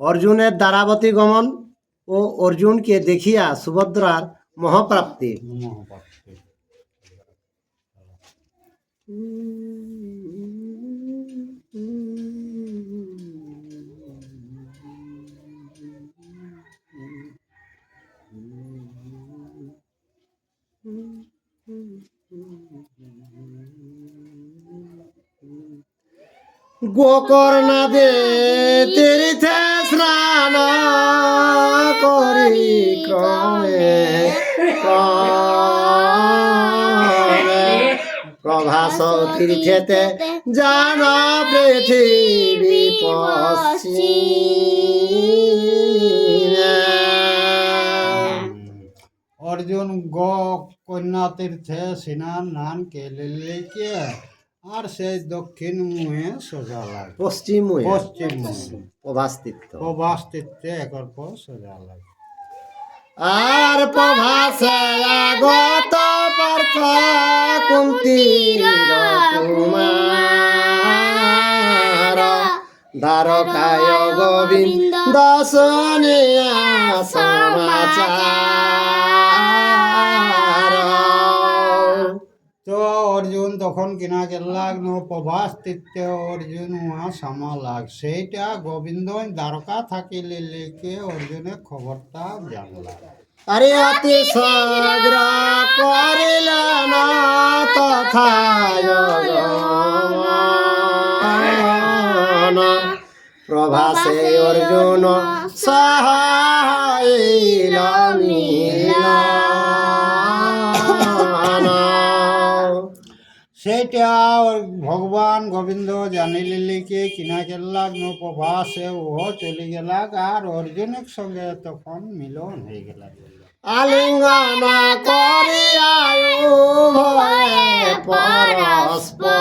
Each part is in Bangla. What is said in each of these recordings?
অর্জুনের দ্বারাবতী গমন ও অর্জুনকে দেখিয়া সুভদ্রার মহাপ্রাপ্তি। গোকর্ণাদে তীর্থে স্নান করি ক্রমে প্রভাস তীর্থেতে জান পৃথিবী পশ্চিমে। अर्जुन गो कन्या तीर्थे स्नान के लेके और से दक्षिण मुहे सोजा लागे পশ্চিম पश्चिम मुहे প্রভাস তীর্থ प्रभास तीर्थे एक सोजा लागे আর প্রভাসে আগত পার্থ কুন্তীর কুমার দ্বারকায় গোবিন্দ শুনিয়া সমাচার। तो अर्जुन तखन किना गेलाग नो प्रभास तीर्थे अर्जुन वहाँ समा लाग सेटा गोविंद द्वारका থাকিলে लेके अर्जुने खबरटा जानला। আরে অতি সগ্র করিলেন তথা প্রভাসে অর্জুন সহাইল सेटा भगवान गोविंद जानिले लेके किना गेलाग नो प्रभासे वो चले गेलाग और अर्जुन संगे तखन मिलन हो गेला। আলিঙ্গন করিয়ায়ু ভয়ে পরস্পর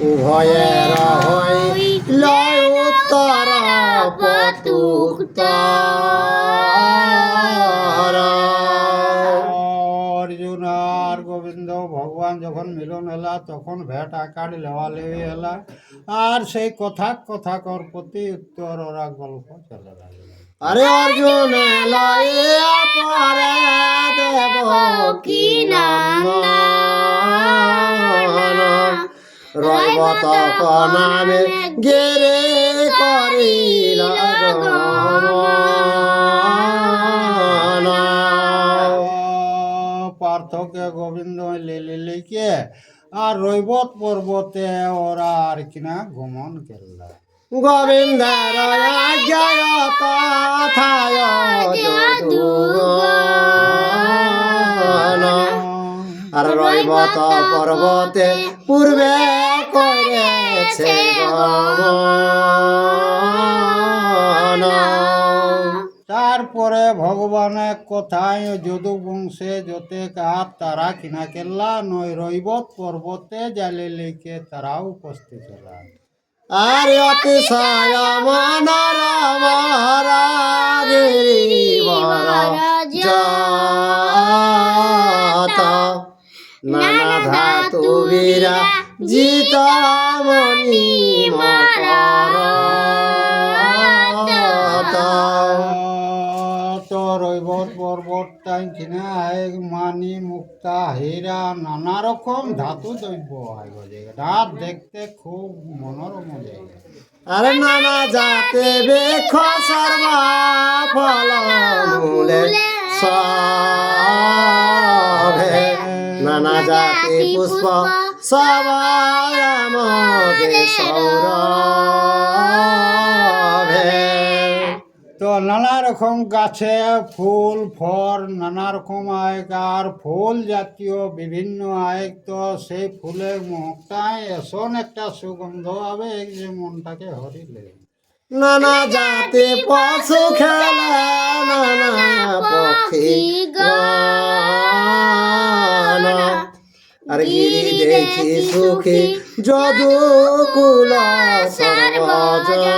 উভয়ের হইল উত্তর প্রত্যুত্তর। अर्जुन और गोविंद भगवान जखन मिलन हला तखन भेट आकार लेवा लेवी हला और से कथा कथा कर प्रति उत्तर और गल्प चले लागल। আরে অর্জুন লইয়া পরে দেবকী নন্দন রৈবত নামে গিরে করিল গমন। पार्थके गोविंद ले लेके और रैवत पर्वते ओरा और किना गमन केला। গোবিন্দের আজ্ঞায় তথায় যদুগণ আর রৈবত পর্বতে পূর্বে করেছে গমন। তারপরে ভগবানের কথায় যদু বংশে যতে কাত তারা কিনা কেল্লা নয় রৈবত পর্বতে জালে লেকে তারা উপস্থিত হলা। আর অতিশয় মনোরম গিরিবর যত নানা ধাতু বীরা জিত মণি মকরত। তো রৈবত পর্বতটাই কিনা মানি মুক্তা হীরা নানা রকম ধাতু দ্রব্য হয় রাত দেখতে খুব মনোরম জায়গা। আরে নানা জাতে বেখ সর্বা ফল মূলে সবে নানা জাতি পুষ্প সবাই আমদে সৌরভে। তো নানা রকম গাছে ফুল ফল নানা রকম আয়েক আর ফুল জাতীয় বিভিন্ন আয়েক তো সেই ফুলের মহকটায় এসন একটা সুগন্ধ হবে যে মনটাকে হরিলে। নানা জাতি পশু খেলে নানা পক্ষী গান আর গিরি দেখি সুখী যদুকুল সর্বজন।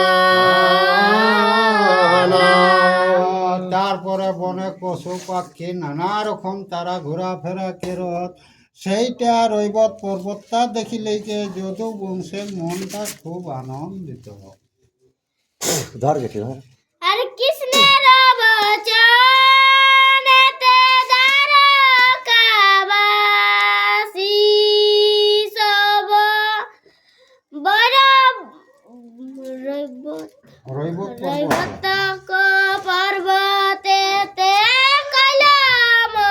তারপরে বনে পশু পাখি নানা রকম তারা ঘোরাফেরা কেরত সেইটা রৈবত পর্বতটা দেখিলেকে যদু বংশের মনটা খুব আনন্দিত হয়। ধর গেছি ধর। আর কৃষ্ণের বচনেতে দ্বারকাবাসী সব বড় রৈবত পর্বত রৈবতক পর্বতেতে কৈলামোৎসব।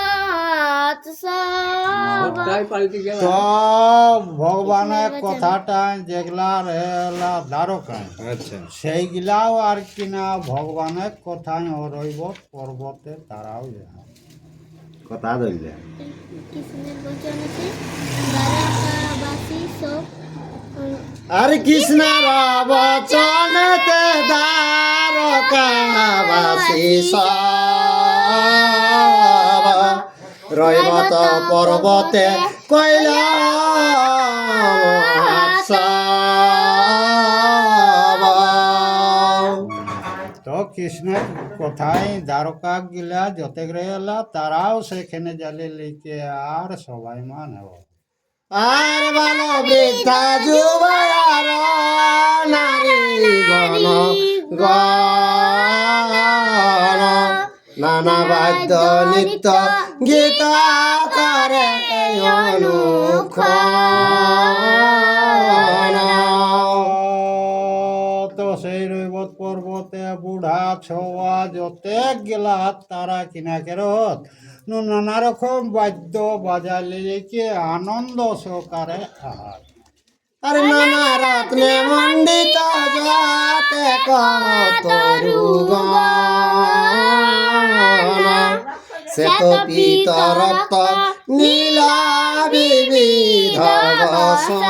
তো ভগবানের কথাটা যেগুলা রেলা দ্বারকায় আচ্ছা সেইগুলাও আর কিনা ভগবানের কথায় রৈবত পর্বতে তারাও যায়। কথা ধরলে কৃষ্ণের বচনেতে দ্বারকাবাসী সব আর কৃষ্ণের বচনেতে দ্বারকাবাসী সব রৈবত পর্বতে কৈলাসব। তো কৃষ্ণের কথায় দ্বারকা গিলা যতে গেলা তারাও সেখানে জালে লিখে আর সবাই মানে আর ভালো বৃদ্ধা যুবয়ার নারী গণ গণ নানা বাদ্য নৃত্য গীত করে অনুক্ষণ। তো সেই রৈবত পর্বতে বুড়া ছোয়া যতে গেলা তারা কিনা কেরত নানা রকম বাদ্য বাজালে লিখে আনন্দ সহকারে আহার। আর নানা রত্নে মণ্ডিত যাতে কতরুগণ শ্বেত পীত রক্ত নীল বিবিধ বসন।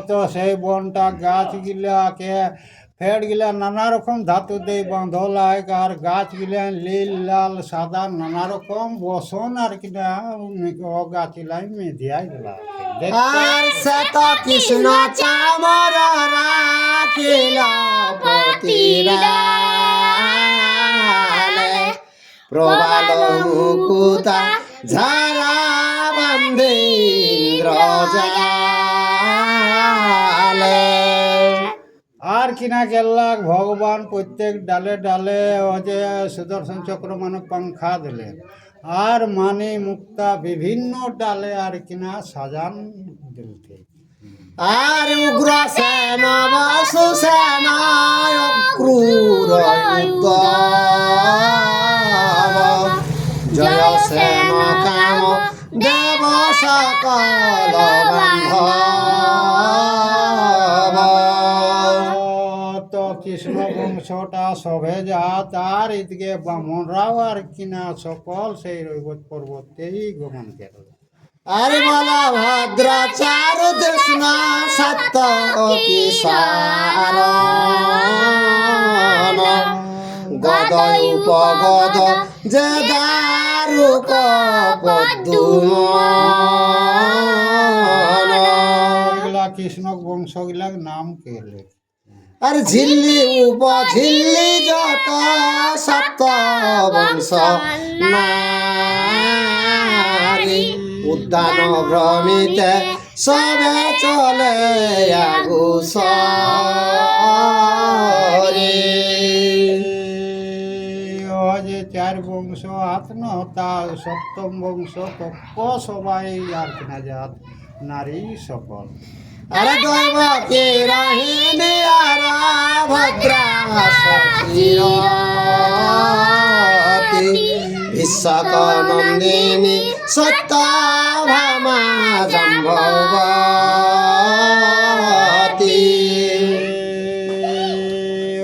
তো সেই বনটা গাছ গিলাকে ফেট গিলা নানা রকম ধাতু দিয়ে বাঁধলায় আর গাছ গিলা নীল লাল সাদা নানা রকম বসন আর কিনা গাছ গিলাই মেধিয়াই গেলা আর শ্বেত কৃষ্ণ চামর রাখিল পতিরালে প্রবাল মুকুতা ঝারা বান্ধেন্দ্র জালে। আর কিনা গেলাক ভগবান প্রত্যেক ডালে ডালে ও যে সুদর্শন চক্র মানে পাংখা দিলেন আর মানে মুক্তা বিভিন্ন ডালে আর কিনা সাজান দিলতে। আর উগ্র সেন বসু সেন ক্রূর উদ্ধব জয় সেন কাম দেব সকল বান্ধব। তো কৃষ্ণ বংশটা সবে যা তার এদিকে বামনরাও আর কিনা সকল সেই রৈবত পর্বতেই গমন করল। আরে বলা ভদ্র চারু কৃষ্ণ সত্য কিশার গদ উপগদ যে দারুক পদ্মুমন। এগুলা কৃষ্ণ বংশ গিলাক নাম কেলে আর ঝিল্লি উপঝিল্লি যত সপ্ত বংশ নারী উদ্যান ভ্রমিতে সবে চলে আগুসরে। ও যে চার বংশ আত্ম তা সপ্তম বংশ তক্ক সবাই আর কিনা জাত নারী সকল। আরে দৈবকী রহিণী আর ভদ্রা সচিরতি বিশ্বক নন্দিনী সত্যভামা জাম্ববতী।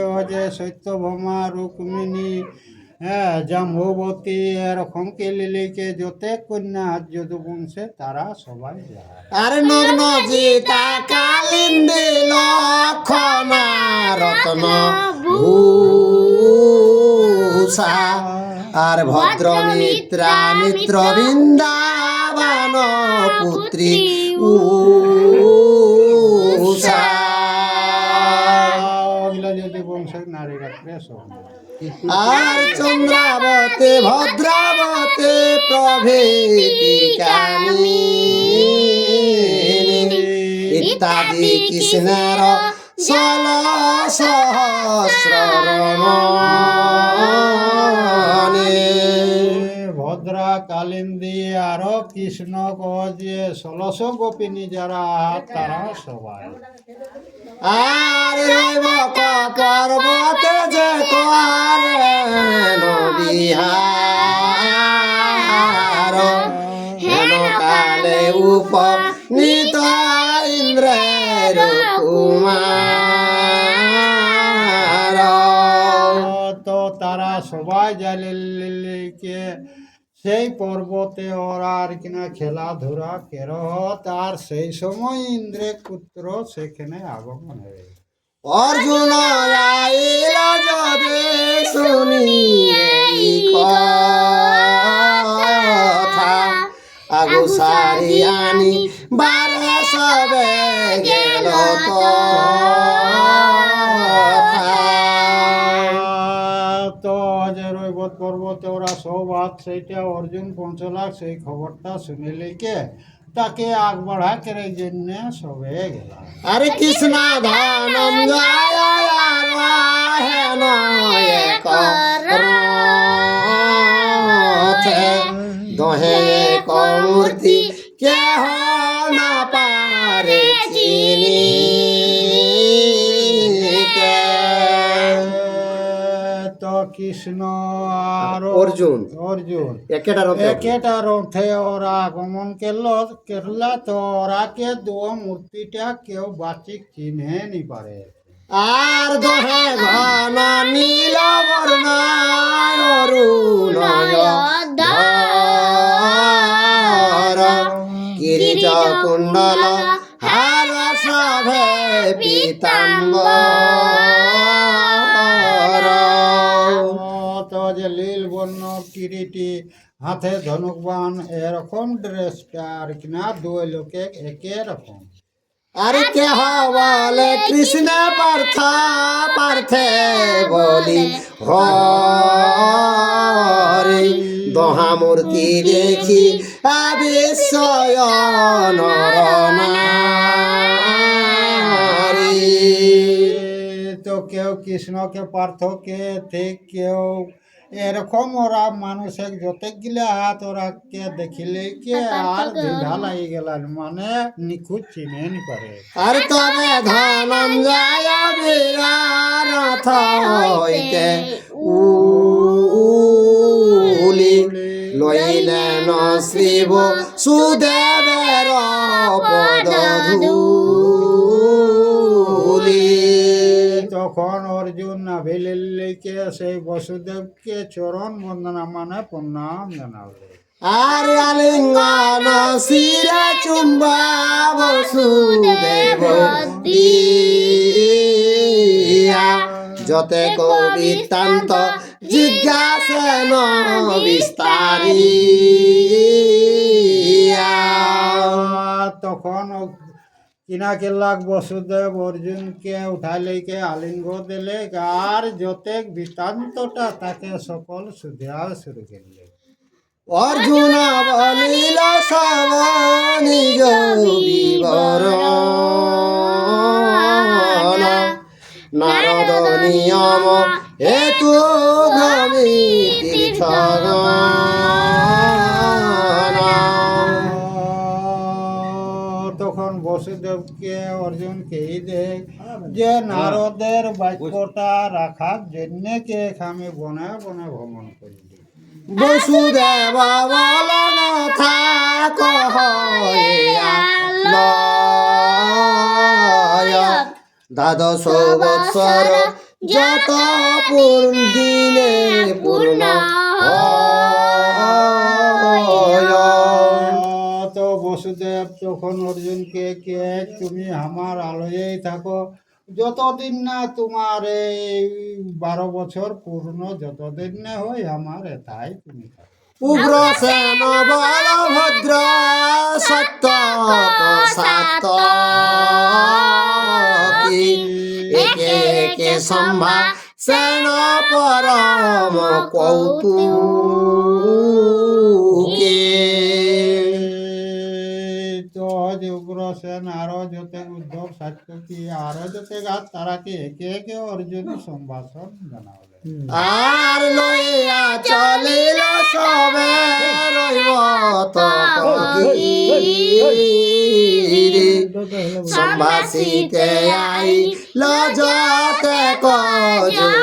ও যে সত্যভামা রুক্মিণী জাম্ববতী এরকম কেলিলিকে যতে কন্যা যদু বংশে তারা সবাই যায়। আর নগ্ন জিতা কালিন্দী লক্ষণা রত্ন ভূষা আর ভদ্র মিত্রা মিত্র বৃন্দাবন পুত্রী উষা। ওগুলা যদি বংশের নারী নারী রাত্রে স্বপ্ন। আর চন্দ্রাবতী ভদ্রাবতী প্রভৃতি কামিনী ইত্যাদি কৃষ্ণের 16 সহস্র রমণী। ভদ্রা কালিন্দী আরো কৃষ্ণ যে 1600 গোপিনী যারা তারা সবাই। আর রইব পর্বতে যে করেন বিহার হেন কালে উপনীত ইন্দ্রের কুমার। তো তারা সবাই কে সেই পর্বতে ওরা আর কিনা খেলাধুলা কেরত, আর সেই সময় ইন্দ্রের পুত্র সেখানে আগমন হয়ে। অর্জুন আইল যদি শুনি এই কথা আগু সারি আনি বারে সবে গেল তো যে রৈবত পর্বতে ওরা সৌভাত সেইটা অর্জুন পৌঁছলাক, সেই খবরটা শুনিলে কে তাকে আগ বাড়া করে জন্য সবে গেলাম। আরে কৃষ্ণ ধনঞ্জয় হেন এক রথে দহে এক মূর্তি কেহ না পারে চিনিতে। তো কৃষ্ণ আর অর্জুন একেটা রথে একেটা রথে ওরা আগমন করলা, তো ওরাকে দো মূর্তিটা কেউ বাচিক চিনে নি পারে। আর দহে ঘন নীল বর্ণ অরুণয় ধর কিরিট কুণ্ডল হার সভে পীতাম্বর। তো যে লীল বর্ণ কিরিটি হাতে ধনুক বান এরকম ড্রেসটা আর কিনা দুই লোকে একে রকম। আরে কেহ বলে কৃষ্ণ পার্থ পার্থে বলি হরি দহা মূর্তি দেখি বিস্ময় নরনারী। তো কেউ কৃষ্ণকে পার্থকে ঠিক কেউ এরকম ওরা মানুষের যতগুলা হাত ওরা কে দেখিলে কে আর দ্বিধা লাগি গেলাম, মানে নিখুঁত চিনে নি পারে। আর তবে ধনঞ্জয় বীরনাথ হইতে উলি লইলেন শিব সুদেবের পদধূলি। তখন অর্জুন নাভিলিকে সেই বসুদেবকে চরণ বন্দনা মানে প্রণাম জানালে। আর আলিঙ্গন শিরে চুম্বা বসুদেব দিয়া যতে কবিতান্ত জিজ্ঞাসেন বিস্তারিয়া। তখন কিনাকে লাগ বসুদেব অর্জুনকে উঠাইলেকে আলিঙ্গ দিলে, আর যতে বৃত্তান্তটা তাকে সকল সুধিয়া শুরু করলে। অর্জুন বলিল সব নিজ বিবরণ নারদ নিয়ম হেতু ভ্রমি তখন বসুদেবকে অর্জুনকে দেখ যে নারদের বাক্যটা রাখার জন্য কে আমি বনে বনে ভ্রমণ করি। বসুদেব বলন থাক দ্বাদশ বৎসর যত দিনে পূর্ণ তো বসুদেব তখন অর্জুনকে কে তুমি আমার আলোয়েই থাকো, যতদিন না তোমার এই 12 বছর পূর্ণ যতদিন না হয় আমার এটাই তুমি থাকো। উগ্র সেন বলভদ্র সত্য সাত একে একে সম্ভা সেন পরম কৌতুকে তো যে উগ্রসেন আরো যতে উদ্ধব সাত্যকী আরো যতে গাত তারাকে একে একে অর্জুনী সম্ভাষণ জানালেন। আর লইয়া চলিল সবে রইব তপগিরি সম্ভাষিতে আইল যতে কযদুনারি।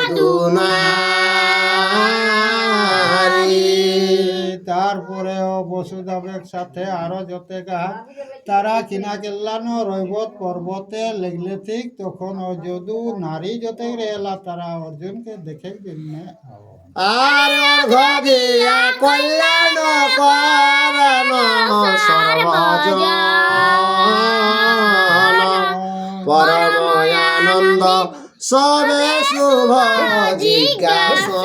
তারপরেও বসুদেবের সাথে আরো যতে গা তারা কিনা কেল্লানো রৈবত পর্বতে লেগলে ঠিক তখন ও যদু নারী যতে এলা তারা অর্জুনকে দেখে জন্যে আর অর্ঘ দিয়া কল্যাণ করেন সর্বজন পরময়ানন্দ সবে শুভ জিজ্ঞাসা।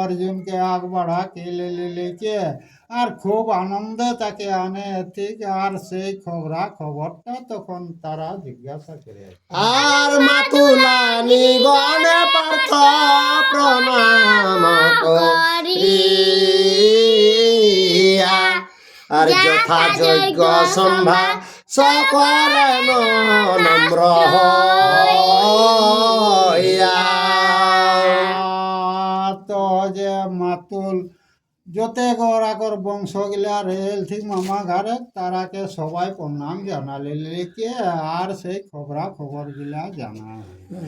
অর্জুনকে আগ বাড়া কে লেকে আর খুব আনন্দে তাকে আনে ঠিক আর সেই খবরটা তখন তারা জিজ্ঞাসা করে আর মাতুলানি গণে পার্থ প্রণাম করিয়া আর যথাযোগ্য সম্ভা সকলেন নম্র হইয়া। তো যে মাতুল যতে গরাকর বংশ গিলা রেল ঠিক মামা ঘরে তারাকে সবাই প্রণাম জানালে লেকে আর সেই খবর গিলা জানা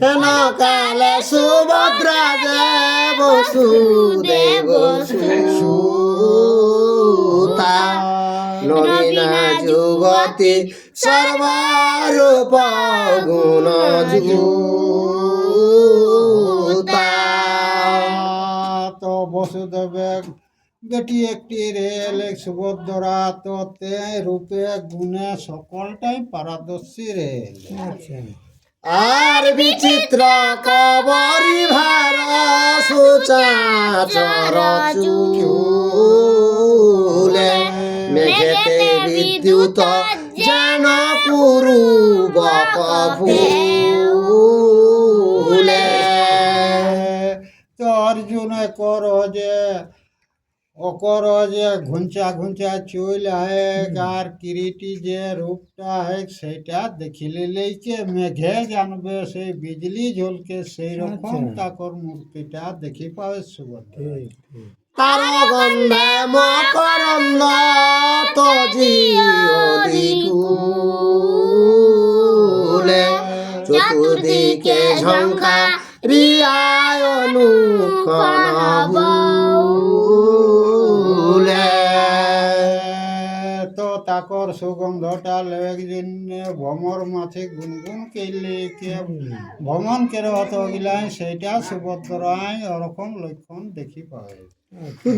হেন কালে সুভদ্রা দেব সুদেব সুতা নবীনা যুগতি সর্বরূপ গুণ যুতা। তো বসুদেবের বেটি একটি রেল এক সুভদ্রা তো তে রূপে গুণে সকলটাই পারদর্শী রেল। আর বিচিত্র কবরি ভার সুচাচর চুলে মেঘেতে বিদ্যুৎ যেন কুরুব ফুলে। তো অর্জুনে যে ঘুঞ্চা চুল হেক আর কিরিটি যে রূপটা হেক সেইটা দেখিলে লেইকে মেঘে জানবে সেই বিজলি ঝলকে সেই রকম তাকর মূর্তিটা দেখি পাবে সুভদ্রা। তার গন্ধে মকরন্দ তো জিকুলে চতুর্দিকে ঝঙ্কা রিয়ায় অনুক্ষণ বুলে। তো তাকর সুগন্ধটা একদিন ভ্রমর মাঝে গুনগুন কেলে কে ভ্রমণ কেরে অত গিলাই সেইটা সুভদ্রায় ওরকম লক্ষণ দেখি পাবে।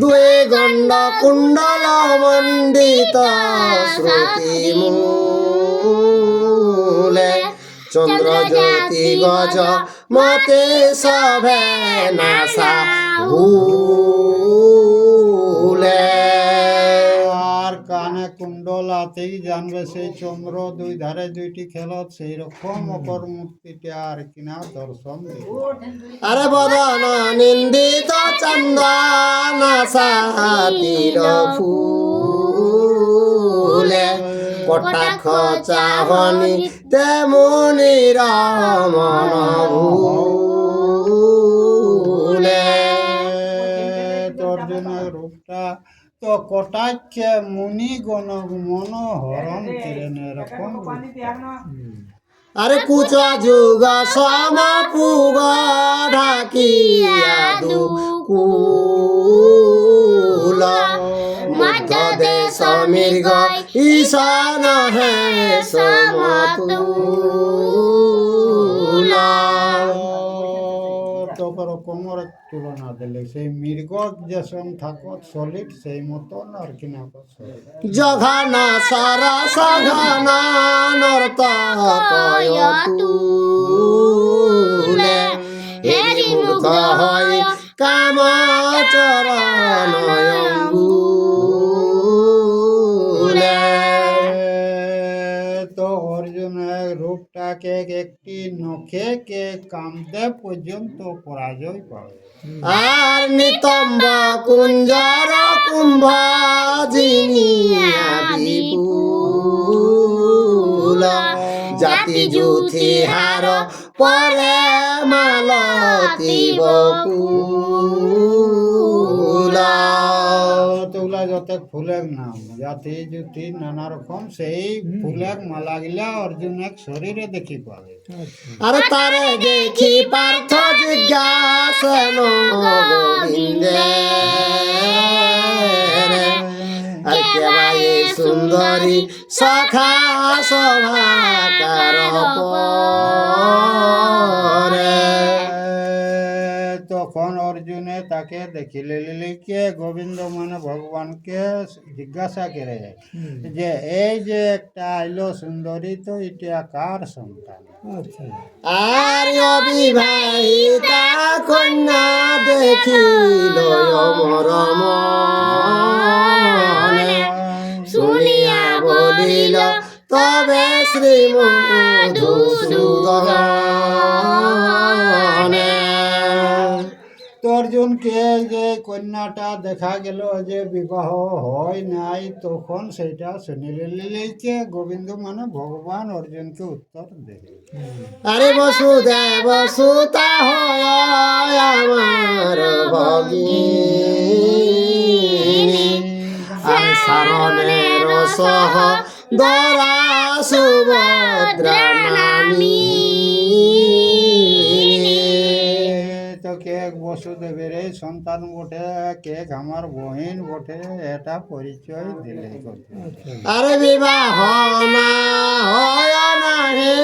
দুই গণ্ড কুণ্ডল মণ্ডিত শ্রুতি মূলে চন্দ্র জ্যোতি গজ মতে সভে নাসা ভুলে। আর কানে কুণ্ডলাতেই জানবে সেই চন্দ্র দুই ধারে দুইটি খেলত সেই রকম অপর মূর্তিটা আর কিনা দর্শন দিবে। আরে বদন নিন্দিত চন্দন সাতির ফুলে কটাক্ষ চাহনি তেমনি রমন ভুলে। অর্জুনের রূপটা তো কটাক্ষে মুনি গণ মন হরণ কিরেন এরকম আরে কুচ যুগ সম পুগ ঢাকিয়া দুকুল মধ্য দেশ মৃগ ঈশান হে সমতুল। তোর কোমর তুলনা দিলে সেই মৃগ যেসন থাকত সলিড সেই মতন আর কিনা জঘান সরস ঘন নর্তকয়তুলে হেরি মুগ্ধ হই কাম চরণ অঙ্গুলে। তো অর্জুনের রূপটা কে একটি নখে কে কামদেব পর্যন্ত পরাজয় পাবে। আর নিতম্ব কুঞ্জর কুম্ভ জিনিয়া বিপুল জাতি যুথি হার পরে মালতি বকুল। তোগুলা যত ফুলের নাম জাতি জুতি নানা রকম সেই ফুলের মালা গিলা অর্জুনের শরীরে দেখি পাবে। আর তারে দেখি পার্থ জিজ্ঞাসন গোবিন্দে আর কেবাই সুন্দরী সখা সভাকার পরে। তখন অর্জুনে তাকে দেখিলে লিলিকে গোবিন্দ মানে ভগবানকে জিজ্ঞাসা করে যে এই যে একটা আইলো সুন্দরী তো এটা কার সন্তান? আর অবিবাহিতা কন্যা দেখিল অমর মনে শুনিয়া বলিল তবে শ্রী মধুসূদনে। তো অর্জুনকে যে কন্যাটা দেখা গেল যে বিবাহ হয় নাই, তখন সেটা শুনিলে লিলিকে গোবিন্দ মানে ভগবান অর্জুনকে উত্তর দেবে। আরে বসুদেব সুতা হয় আমার ভগিনী আর শরণের সহ দরা সুভদ্রা নামী। তো কে বসুদেবের এই সন্তান বটে, কে আমার বহিন বটে, এটা পরিচয় দিলে। আরে বিবাহ না হয় না হে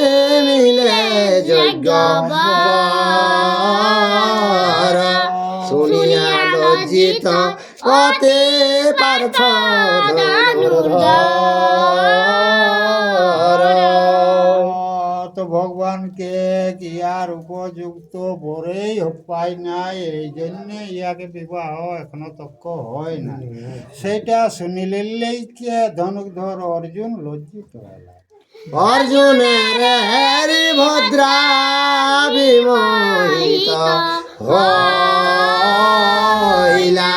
মিলে যজ্ঞ বর। শুনিয়া লজ্জিত অতে পার্থ ধনুর্ধর। তো ভগবানকে ইয়ার উপযুক্ত বরেই পাই নাই, এই জন্য ইয়াকে বিবাহ এখনো তক হয় না। সেটা শুনিলেই কে ধনুর্ধর অর্জুন লজ্জিত হল। অর্জুনের হরি ভদ্রা বিমোহিত হইলা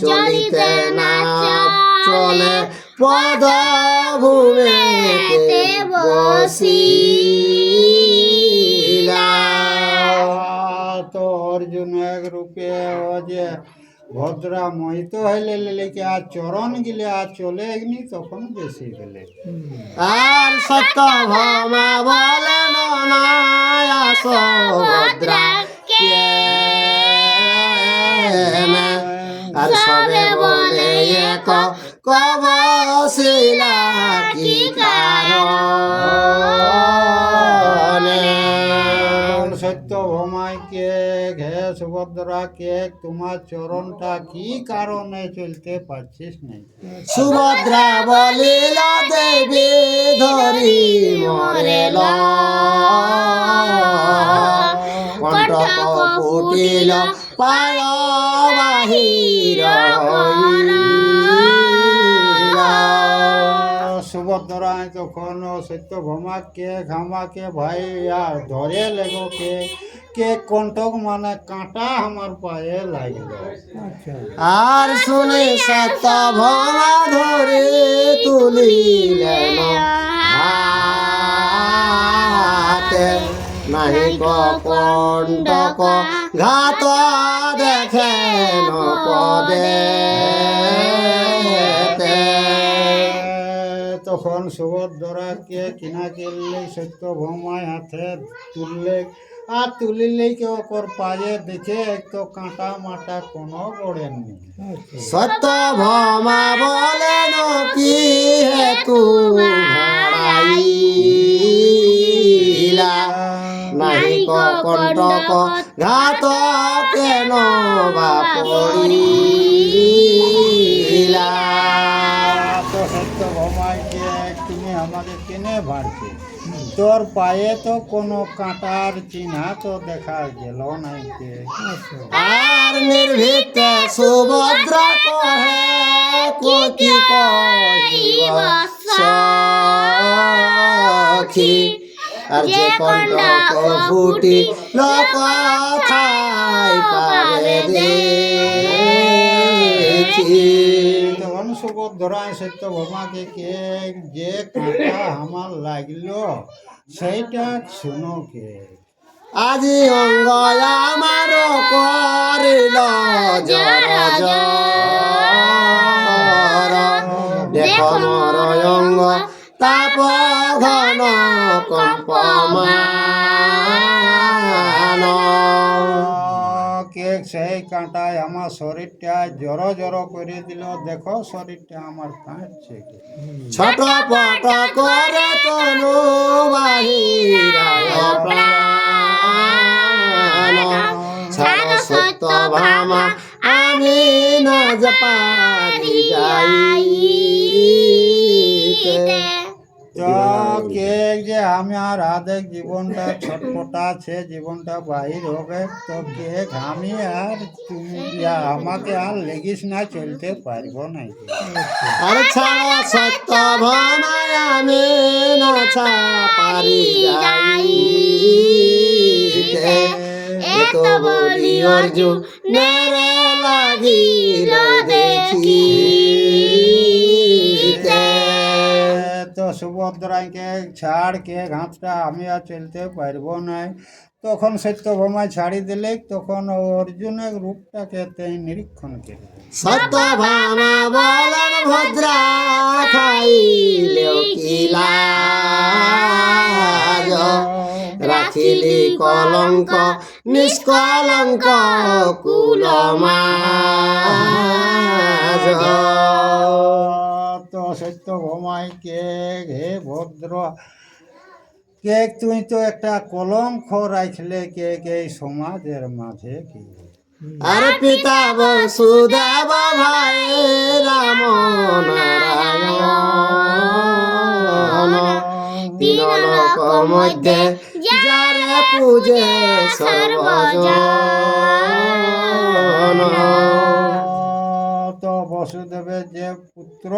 চলিতে না চলে পদভূমিতে বসিলা। তো অর্জুন এক রূপে ও যে ভদ্রা মোহিত হইলে লেকে আর চরণ গিলে আর চলে এগনি, তখন বেশি গেলে। আর সত্য ভামা বলেন ভদ্রা আর সবে বলে এক কবশিলা কি কারণে। সত্য ভমাইকে ঘে সুভদ্রাকে তোমার চরণটা কি কারণে চলতে পারছিস না? সুভদ্রা বলিল দেবী ধরি মরেল কণ্টক ফুটিল পায় বাহির হইলা। সুভদ্রায় তখন সত্যভামাকে ঘামাকে ভাই আর ধরে লেগো কে কণ্টক মানে কাঁটা আমার পায়ে লাগিল। আর শুনে সত্যভামা ধরে তুলিলেন হাতে নাহি কণ্টক ঘাত দেখেন পদে। তখন সুভদ্রাকে কিনা কিনলে সত্যভামায় হাতে তুললে আর তুলিলেই কেউ ওর পায়ে দেখে তো কাঁটা মাটা কোনো গড়েননি। সত্যভামা বলেন কি হেতু ভাড়াইলা নাহি কণ্টক ঘাত কেন বা পড়িলা। তো সত্যভামাকে তুমি আমাকে কেনে ভাড়ছে, তোর পায়ে তো কোনো কাঁটার চিহ্ন তো দেখা গেল নাইকে। আর নির্ভীতে সুভদ্রা কহে কি কহিব সখী আর যে কণ্টক ফুটি কথাই পাবে দেখি। তখন সুভদ্রায় সত্যভামাকে কে যে কাঁটা আমার লাগলো সেইটা শুনো কে। আজি অঙ্গ আমার করিল জর জর, দেখো মর অঙ্গ তাপ ঘন কম্পমান। কে সেই কাঁটায় আমার শরীরটা জড় জড় করে দিল, দেখো শরীরটা আমার কাঁদছে কে। ছটপট করে তনু বাহিরায় প্রাণ, ছাড় সত্য ভামা আমি না পারি যাইতে। তো কে যে আমার আধেক জীবনটা ছটপটা আছে, জীবনটা বাহির হবে, তো কে আমি আর তুমি আমাকে আর লেগিস না, চলতে পারবো না। আর ছাড় সত্য ভামায় আমি না পারি যাইতে। এত বলি অর্জুন নেরে লাগিল দেখিতে। তো সুভদ্রাকে ছাড় কে ঘাটটা আমি আর চলতে পারবো না। তখন সত্যভামা ছাড়ি দিলে, তখন অর্জুনের রূপটাকে তিনি নিরীক্ষণ করে। সত্য ভামা বলন ভদ্রা খাইলেও কি লাজ, রাখিলি কলঙ্ক নিষ্কলঙ্ক কুলমাজ। তো সত্যভামাই কে হে ভদ্র, কে তুই তো একটা কলঙ্ক রাখলে কে কে এই সমাজের মাঝে কি। আর পিতা বসুদেব ভাই রাম নারায়ণ, তিন লোক মধ্যে যারে পূজে সর্বজন। তো বসুদেবের যে পুত্র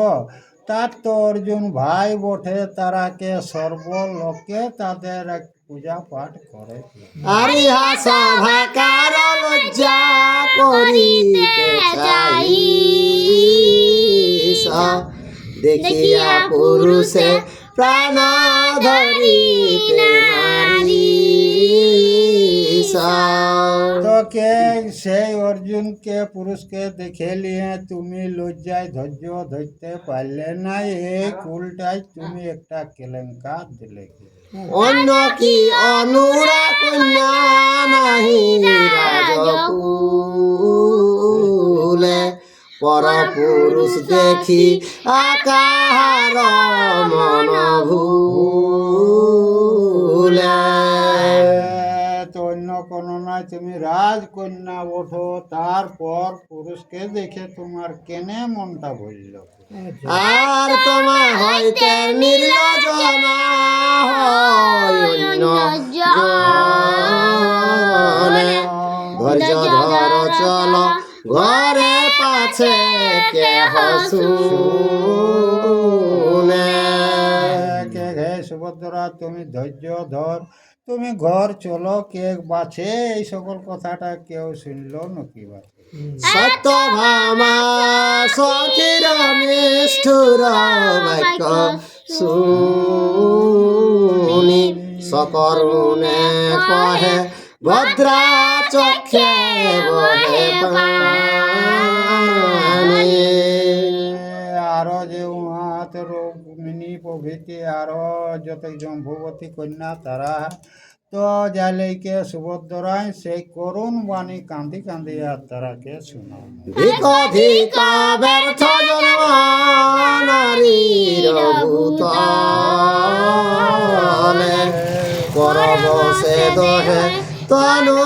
তার তো অর্জুন ভাই বটে, তারাকে সর্বলোকে তাদের এক পূজা পাঠ করে। আর ইহা সভাকার লজ্জা করিতে চাই, দেখিয়া পুরুষে প্রাণ ধরিতে নারী। তো কে সেই অর্জুনকে পুরুষকে দেখে নিয়ে তুমি লজ্জায় ধৈর্য ধরতে পারলে না, এই কুলটাই তুমি একটা কেলেঙ্কার দিলে। অন্য কি অনুরা কন্যা নাহি রাজকুলে, পর পুরুষ দেখি আকার মন ভুলে। তো অন্য কোনো নয়, তুমি রাজকন্যা ওঠো, তারপর পুরুষকে দেখে তোমার কেনে মনটা ভরল। আর তোমার হইতে নির্লজনা হয় অন্য জনে, ধৈর্য ধর চল ঘরে পাছে কে শুনে। কে হে সুভদ্রা, তুমি ধৈর্য ধর, তুমি ঘর চলো, কে বাছে এই সকল কথাটা কেউ শুনলো নাকি বাছে। সত্য ভামা সখির নিষ্ঠুর বাক্য শুনি, সকরুণে কহে ভদ্রা চক্ষে বহে পানি। আরো যে উহাত রুক্মিণী প্রভৃতি আরো যত জম্ভুবতী কন্যা তারা তো জালেকে সুভদ্রায় সেই করুণ বাণী কান্দি কান্দি আর তারাকে শোনা। ধিক ধিক ব্যর্থ জন্ম নারীর ভূতলে, পরবশে দহে তনু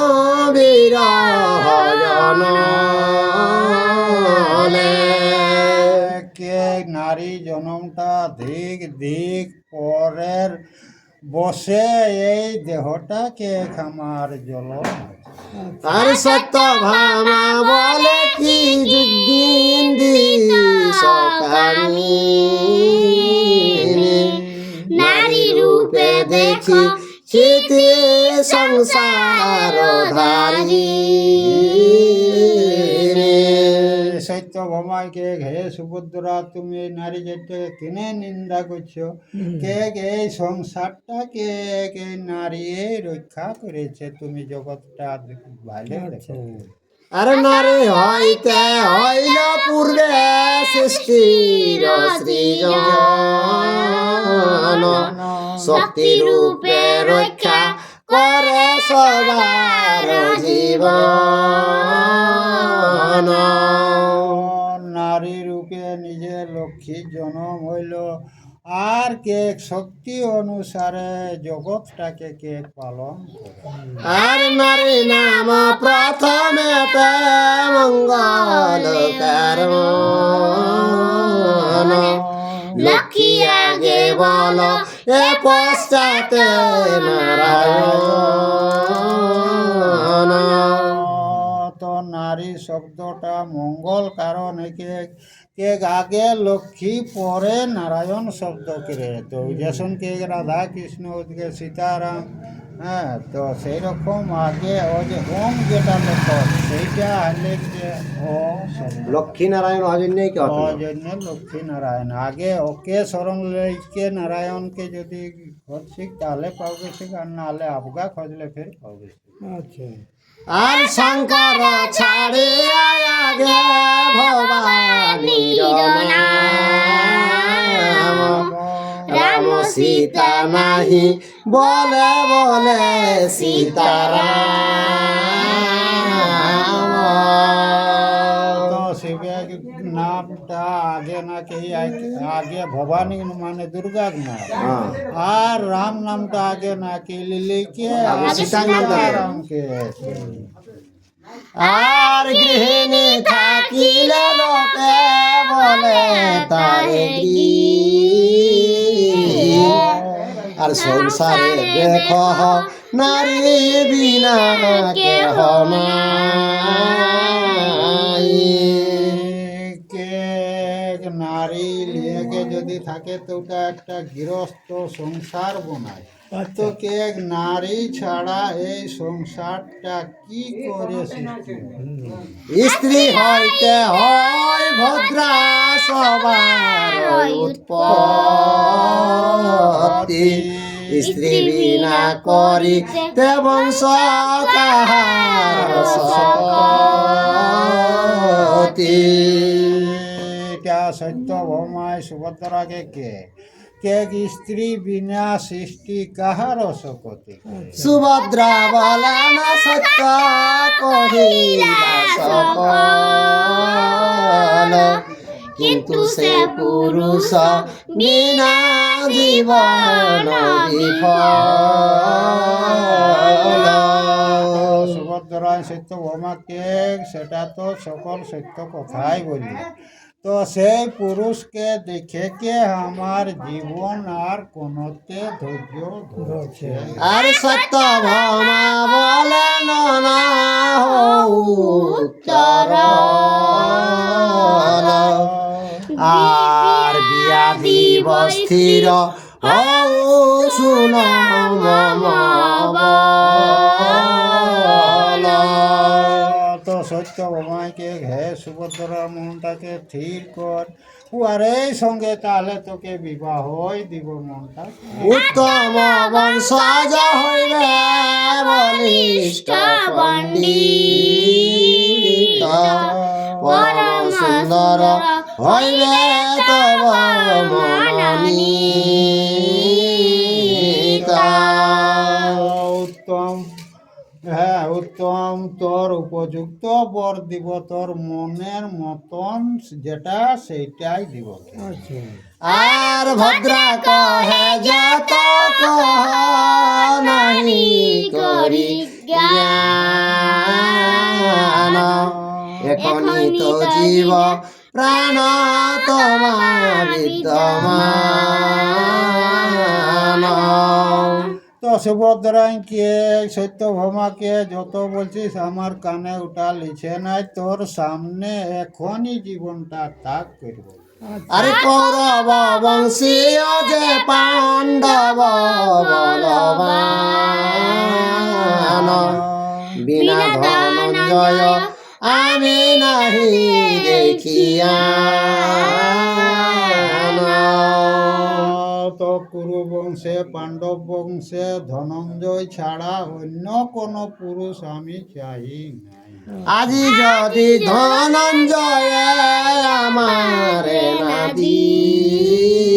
বিরহ জনলে। কে নারী জনমটা দিক দিক পরের বসে এই দেহটাকে খামার জল। আর সত্য ভামা বলে কি দিন সকামি, নারী রূপে দেখি স্মৃতি সংসার ধারি সত্যভামাকে হে সুভদ্রা, তুমি এই নারী জাতিকে কেনে নিন্দা করছো? কে এই সংসারটাকে এই নারী রক্ষা করেছে, তুমি জগৎটা ভালো দেখো। আরে নারী হইতে হইল পূর্বে সৃষ্টির সৃজন, শক্তি রূপে রক্ষা করে সবার জীবন। নারী রূপে নিজে লক্ষ্মীর জন্ম হইল, আর কে শক্তি অনুসারে জগৎটাকে কে পালন করে। আর নারী নাম প্রথমে মঙ্গল কারণ, লক্ষ্মী আগে বল এ পশ্চাতে নারায়ণ। তো নারী শব্দটা মঙ্গল কারণ কে আগে লক্ষ্মী পরে নারায়ণ শব্দ করে। তো যেসন কে রাধা কৃষ্ণ ওদিকে সীতারাম, হ্যাঁ, তো সেই রকম আগে ও যে ওম যেটা লেখ সেইটা হলে যে ও লক্ষ্মী নারায়ণ অজন্যই কে জন্য লক্ষ্মী নারায়ণ আগে ওকে স্মরণ লেখকে নারায়ণকে যদি খোঁজছি তাহলে পাওগে শিখ, আর নাহলে আবগা খোঁজলে ফের পাওগে শিখ। আচ্ছা, আর শঙ্কর ছাড়ে আগে ভবানীর নাম, রাম সীতা নাহি বলে বলে সীতারাম। তো শিবের নামটা আগে নাকি আগে ভবানী মানে দুর্গার নাম, আর রাম নামটা আগে নাকি লিলিকে সীতারামকে। আর গৃহিণী থাকিলে লোকে বলে তারে গৃহ, আর সংসারে দেখ নারী বিনা কেহ নাই। কে নারী লিয়েকে যদি থাকে তো ওটা একটা গৃহস্থ সংসার বনায়। তো কে নারী ছাড়া এই সংসারটা কি করে সৃষ্টি হয়? স্ত্রী হইতে হয় ভদ্রা সবার উৎপত্তি, স্ত্রী বিনা করিতে বংশ কাহার সপতি। এটা সত্যভামায় সুভদ্রাকে কে স্ত্রী বিনা সৃষ্টি কাহার শকতি। সুভদ্রা বলেন সত্য কহিলা সকল, কিন্তু সে পুরুষ বিনা জীবন বিফল। সুভদ্রায় সত্যভামাকে সেটা তো সকল সত্য কথাই বলি। তো সেই পুরুষকে দেখে কে আমার জীবন আর কোনতে ধৈর্য ধরছে। আর সত্য ভামা বলেন না উত্তর, আর বিয়া দিব স্থির হও শুন মম বল। তো সত্যভামাকে হে সুভদ্রার মনটাকে স্থির কর, আর এই সঙ্গে তাহলে তোকে বিবাহই দিব মনটা। উত্তম বংশজ হইবে বলিষ্ঠ পণ্ডিত, পরম সুন্দর হইবে তব মনোনীতা। উত্তম, হ্যাঁ, উত্তম তোর উপযুক্ত বর দিব, তোর মনের মতন যেটা সেইটাই দিব। আর ভদ্রা কহে যত কহ নাহি করি জ্ঞান, এখনি তো জীব প্রাণ তোমা বিদ্যমান। তো সুভদ্রাকে সত্যভামাকে যত বলছিস আমার কানে ওটা লিখে নাই, তোর সামনে এখনই জীবনটা ত্যাগ করব। আরে কৌরব বংশীয় যে পাণ্ডব বলবান, বিনা ধনঞ্জয় আমি নাহি দেখিয়া। তো কুরু বংশে পাণ্ডব বংশে ধনঞ্জয় ছাড়া অন্য কোন পুরুষ আমি চাই নাই। আজি যদি ধনঞ্জয় আমারে না দিবে,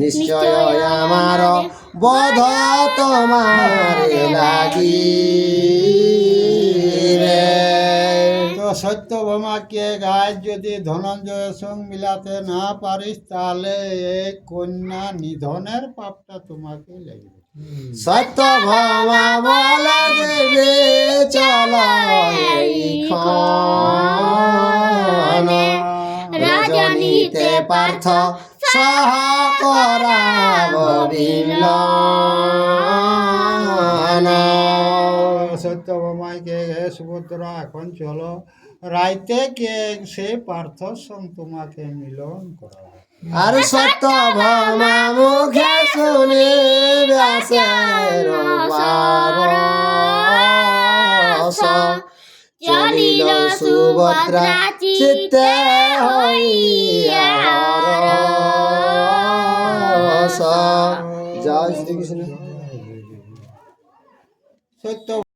নিশ্চয় আমার বধ তোমারে লাগিবে। তো সত্যভামাকে গায়ে যদি ধনঞ্জয়ের সঙ্গ মিলাতে না পারিস তাহলে এই কন্যা নিধনের পাপটা তোমাকে লাগবে। সত্যভামা বলে দেবে চল এইক্ষণ, রজনীতে পার্থ সহ করাব মিলন। সত্যভামাকে হে সুভদ্রা এখন চলো, রাইতে কে সে পার্থ সঙ্গ তোমাকে মিলন করাবে। আর সত্যভামা মুখে শুনি ব্যাসের বারস, চলিল সুভদ্রা চিত্তে হইয়া হরস। জয় শ্রীকৃষ্ণ। সত্য